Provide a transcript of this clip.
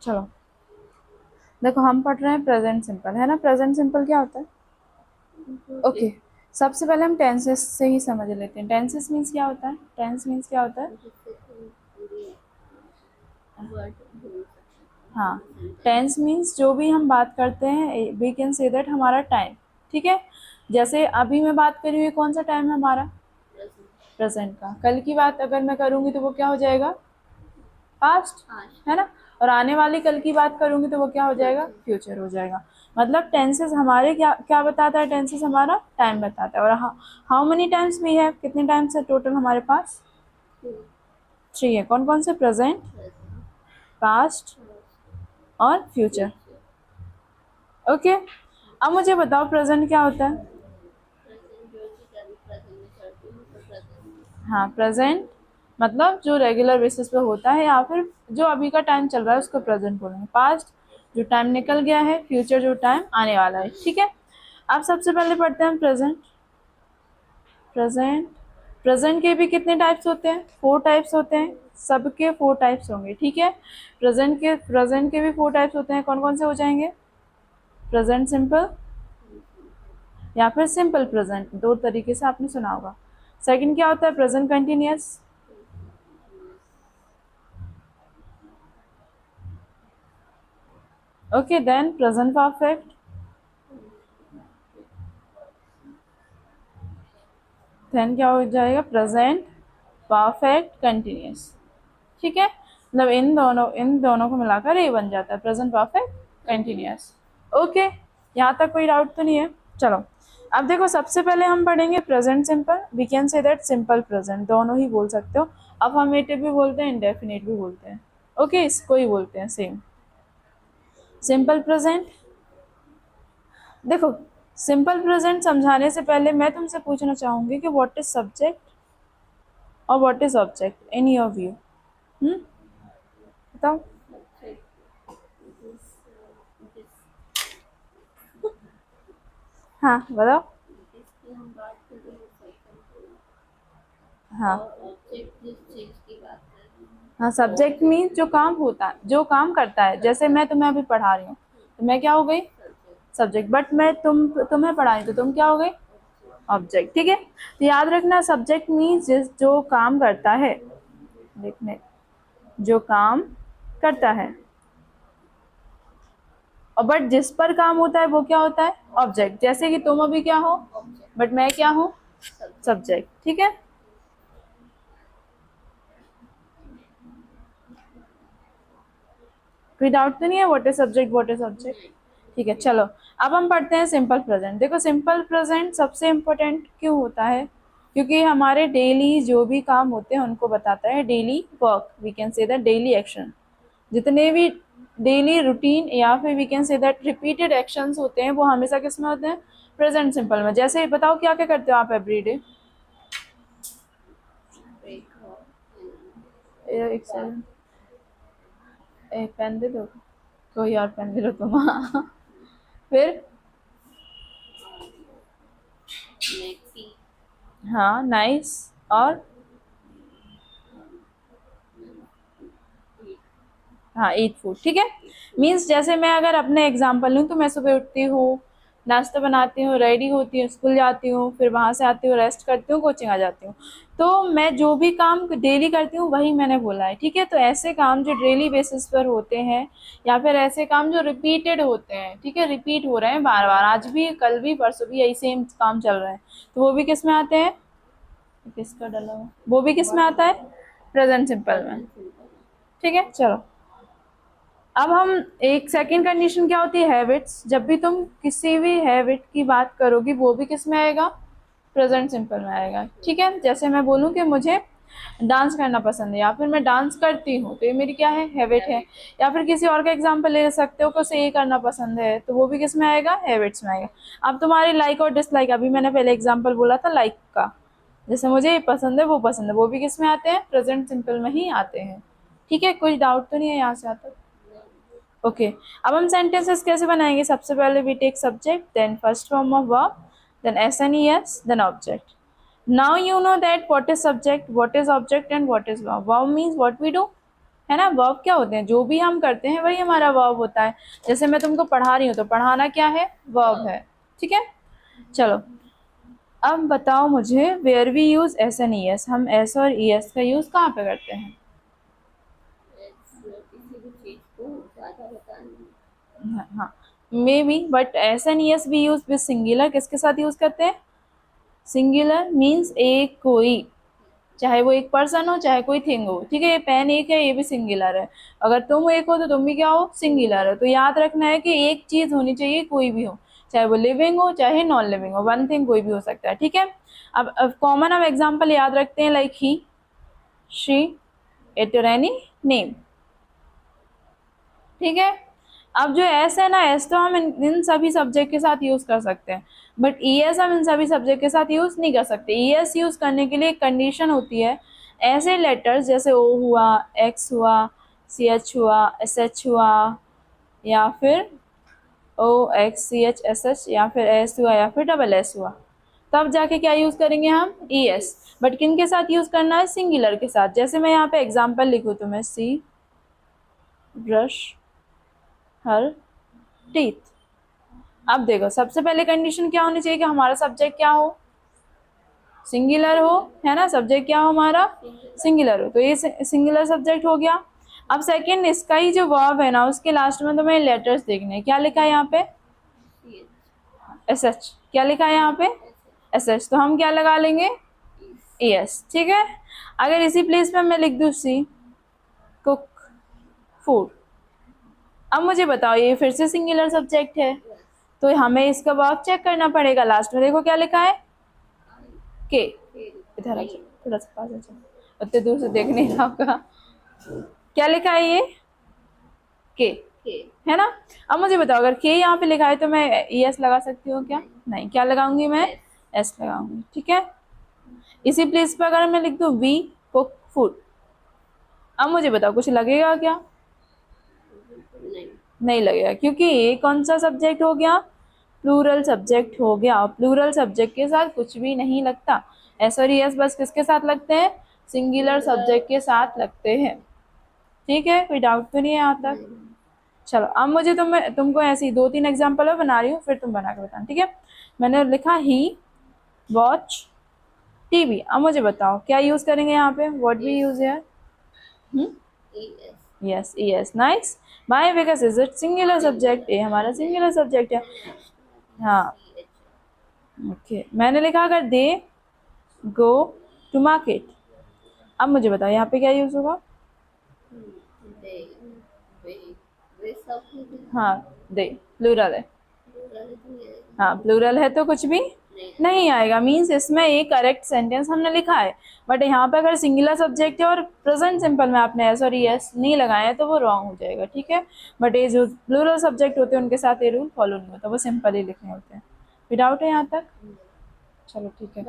चलो देखो, हम पढ़ रहे हैं प्रेजेंट सिंपल, है ना। प्रेजेंट सिंपल क्या होता है? ओके, सबसे पहले हम टेंसेस से ही समझ लेते हैं। टेंसेस मीन्स क्या होता है? टेंस मीन्स क्या होता है? हाँ, टेंस मीन्स जो भी हम बात करते हैं, वी कैन से दैट हमारा टाइम, ठीक है। जैसे अभी मैं बात कर रही हूँ, कौन सा टाइम है हमारा? प्रेजेंट का। कल की बात अगर मैं करूँगी तो वो क्या हो जाएगा? पास्ट, है ना। और आने वाली कल की बात करूँगी तो वो क्या हो जाएगा? फ्यूचर हो जाएगा। मतलब टेंसेस हमारे क्या क्या बताता है? टेंसेस हमारा टाइम बताता है। और how many times we have, कितने टाइम्स है टोटल हमारे पास? 3 है। कौन कौन से? प्रेजेंट, पास्ट और फ्यूचर। ओके, अब मुझे बताओ प्रेजेंट क्या होता है? हाँ, प्रेजेंट मतलब जो रेगुलर बेसिस पे होता है, या फिर जो अभी का टाइम चल रहा है उसको प्रेजेंट बोलेंगे। पास्ट जो टाइम निकल गया है, फ्यूचर जो टाइम आने वाला है, ठीक है। अब सबसे पहले पढ़ते हैं प्रेजेंट। प्रेजेंट, प्रेजेंट के भी कितने टाइप्स होते हैं? 4 टाइप्स होते हैं। सबके 4 टाइप्स होंगे, ठीक है। प्रेजेंट के भी 4 टाइप्स होते हैं। कौन कौन से हो जाएंगे? प्रेजेंट सिंपल या फिर सिंपल प्रेजेंट, 2 तरीके से आपने सुना होगा। सेकंड क्या होता है? Present continuous. Okay, then present perfect. Then क्या हो जाएगा? प्रेजेंट परफेक्ट कंटिन्यूअस, ठीक है। मतलब इन दोनों को मिलाकर ये बन जाता है प्रेजेंट परफेक्ट कंटिन्यूअस। ओके, यहाँ तक कोई डाउट तो नहीं है? चलो, अब देखो, सबसे पहले हम पढ़ेंगे present simple. We can say that simple present, दोनों ही बोल सकते हो। अफर्मेटिव भी बोलते हैं, इंडेफिनिट भी बोलते हैं। ओके, इसको ही बोलते हैं सेम, सिंपल प्रेजेंट। देखो, सिंपल प्रेजेंट समझाने से पहले मैं तुमसे पूछना चाहूंगी कि व्हाट इज सब्जेक्ट और what is object in your view? बताओ। हाँ बताओ। हाँ हाँ, सब्जेक्ट मीन्स जो काम होता है, जो काम करता है। जैसे मैं तुम्हें अभी पढ़ा रही हूँ तो मैं क्या हो गई? सब्जेक्ट। बट मैं तुम्हें पढ़ा रही हूँ तो तुम क्या हो गई? ऑब्जेक्ट, ठीक है। तो याद रखना, सब्जेक्ट मीन्स जिस जो काम करता है, देखने, जो काम करता है। और बट जिस पर काम होता है वो क्या होता है? ऑब्जेक्ट। जैसे कि तुम अभी क्या हो? बट मैं क्या हूँ? सब्जेक्ट, ठीक है। कोई डाउट तो नहीं है? What is subject, what is object? ठीक है, चलो अब हम पढ़ते हैं सिंपल प्रेजेंट। देखो, सिंपल प्रेजेंट सबसे इम्पोर्टेंट क्यों होता है? क्योंकि हमारे डेली जो भी काम होते हैं उनको बताता है। Daily work, we can say that daily action, जितने भी डेली रूटीन या फिर we can say that repeated actions होते हैं वो हमेशा किस में होते हैं? प्रेजेंट सिंपल में। जैसे बताओ, क्या क्या करते हो आप एवरीडे? एक सेकंड, एक पेन दे दो, कोई और पेन दे दो तुम। फिर हाँ, नाइस। और हाँ, ईट फूड, ठीक है। मीन्स जैसे मैं अगर अपने एग्जाम्पल लूँ तो मैं सुबह उठती हूँ, नाश्ता बनाती हूँ, रेडी होती हूँ, स्कूल जाती हूँ, फिर वहाँ से आती हूँ, रेस्ट करती हूँ, कोचिंग आ जाती हूँ। तो मैं जो भी काम डेली करती हूँ वही मैंने बोला है, ठीक है। तो ऐसे काम जो डेली बेसिस पर होते हैं, या फिर ऐसे काम जो रिपीटेड होते हैं, ठीक है, रिपीट हो रहे हैं बार बार, आज भी, कल भी, परसों भी यही सेम काम चल रहे हैं, तो वो भी किस में आते हैं? किसका डला हुआ, वो भी किस में आता है? प्रेजेंट सिंपल में, ठीक है। चलो, अब हम एक सेकंड कंडीशन क्या होती है? हैबिट्स। जब भी तुम किसी भी हैबिट की बात करोगी वो भी किस में आएगा? प्रेजेंट सिंपल में आएगा, ठीक है। जैसे मैं बोलूँ कि मुझे डांस करना पसंद है, या फिर मैं डांस करती हूँ, तो ये मेरी क्या है? हैबिट है। या फिर किसी और का एग्जाम्पल ले सकते हो कि उसे ये करना पसंद है, तो वो भी किस में आएगा? हैबिट्स में आएगा। अब तुम्हारी लाइक और डिसलाइक, अभी मैंने पहले एग्जाम्पल बोला था लाइक का, जैसे मुझे ये पसंद है वो पसंद है, वो भी किस में आते हैं? प्रेजेंट सिंपल में ही आते हैं, ठीक है। कुछ डाउट तो नहीं है यहाँ से आता? ओके, अब हम सेंटेंसेस कैसे बनाएंगे? सबसे पहले we take subject, then first form of verb, then SNES, then object. Now you know that what is subject, what is object and what is verb. Verb means what we do, है ना। Verb क्या होते हैं, जो भी हम करते हैं वही हमारा वर्ब होता है। जैसे मैं तुमको पढ़ा रही हूँ तो पढ़ाना क्या है, वर्ब है, ठीक है। चलो अब बताओ मुझे, where we use S and E S, हम एस और ई एस का यूज कहाँ पे करते हैं। किसी भी चीज को ज्यादा बताना। हाँ maybe, but S and E S we use with singular, किसके साथ यूज करते हैं, सिंगुलर मीन्स एक कोई, चाहे वो एक पर्सन हो चाहे कोई थिंग हो, ठीक है। ये पेन एक है, ये भी सिंगुलर है, अगर तुम एक हो तो तुम भी क्या हो, सिंगुलर हो। तो याद रखना है कि एक चीज होनी चाहिए, कोई भी हो, चाहे वो लिविंग हो चाहे नॉन लिविंग हो, वन थिंग कोई भी हो सकता है, ठीक है। अब कॉमन हम एग्जाम्पल याद रखते हैं, लाइक ही, शी, इट और एनी नेम, ठीक है। अब जो एस है ना, एस तो हम इन सभी सब्जेक्ट के साथ यूज कर सकते हैं, बट ई एस हम इन सभी सब्जेक्ट के साथ यूज नहीं कर सकते। ई एस यूज करने के लिए एक कंडीशन होती है, ऐसे लेटर्स जैसे ओ हुआ, एक्स हुआ, सी एच हुआ, एस एच हुआ, या फिर O X C H S H, या फिर एस हुआ, या फिर डबल एस हुआ, तब जाके क्या यूज करेंगे हम, ई एस। बट किन के साथ यूज करना है, सिंगुलर के साथ। जैसे मैं यहाँ पे एग्जाम्पल लिखूँ तुम्हें, सी ब्रश हर टीथ। अब देखो सबसे पहले कंडीशन क्या होनी चाहिए कि हमारा सब्जेक्ट क्या हो, सिंगुलर हो, है ना। सब्जेक्ट क्या हो हमारा, सिंगुलर हो, तो ये सिंगुलर सब्जेक्ट हो गया। अब सेकंड, इसका ही जो वर्ब है ना, उसके लास्ट में तुम्हें लेटर्स देखने हैं, क्या लिखा है यहाँ पे, एस एच, क्या लिखा है यहाँ पे, एस एच, तो हम क्या लगा लेंगे, ई एस, ठीक है। अगर इसी प्लेस पे मैं लिख दूँ सी कुक फूड, अब मुझे बताओ ये फिर से सिंगुलर सब्जेक्ट है, तो हमें इसका वर्ब चेक करना पड़ेगा। लास्ट में देखो क्या लिखा है, के, इधर आ जाओ, थोड़ा सा पास आ जाओ, उतने दूर से देख नहीं रहा होगा, क्या लिखा है ये, के, है ना। अब मुझे बताओ अगर के यहाँ पे लिखा है तो मैं ई एस लगा सकती हूँ क्या, नहीं, क्या लगाऊंगी मैं, एस लगाऊंगी, ठीक है। इसी प्लेस पे अगर मैं लिख दूँ वी कुक फूड, अब मुझे बताओ कुछ लगेगा क्या, नहीं, नहीं लगेगा, क्योंकि ये कौन सा सब्जेक्ट हो गया, प्लूरल सब्जेक्ट हो गया, और प्लूरल सब्जेक्ट के साथ कुछ भी नहीं लगता। एस और एस बस किसके साथ लगते हैं, सिंगुलर सब्जेक्ट के साथ लगते हैं, ठीक है। कोई डाउट तो नहीं है यहाँ तक। चलो अब मुझे तुमको ऐसी दो तीन एग्जाम्पल बना रही हूँ, फिर तुम बना के बताना, ठीक है। मैंने लिखा ही वॉच टीवी, अब मुझे बताओ क्या यूज करेंगे यहाँ पे, व्हाट वी यूज है, yes E S, nice. By, because is it singular subject, ये हमारा सिंगुलर सब्जेक्ट है। हाँ ओके, मैंने लिखा अगर दे गो टू मार्केट, अब मुझे बताओ यहाँ पे क्या यूज होगा, हाँ दे, प्लूरल है, हाँ प्लूरल है तो कुछ भी नहीं आएगा, मीन्स इसमें एक करेक्ट सेंटेंस हमने लिखा है। बट यहाँ पे अगर सिंगुलर सब्जेक्ट है और प्रेजेंट सिंपल में आपने एस और एस नहीं लगाया है तो वो रॉन्ग हो जाएगा, ठीक है। बट ये जो प्लूरल सब्जेक्ट होते हैं उनके साथ ये रूल फॉलो नहीं होता, वो सिंपल ही लिखने होते हैं। विदाउट है यहाँ तक, चलो ठीक है।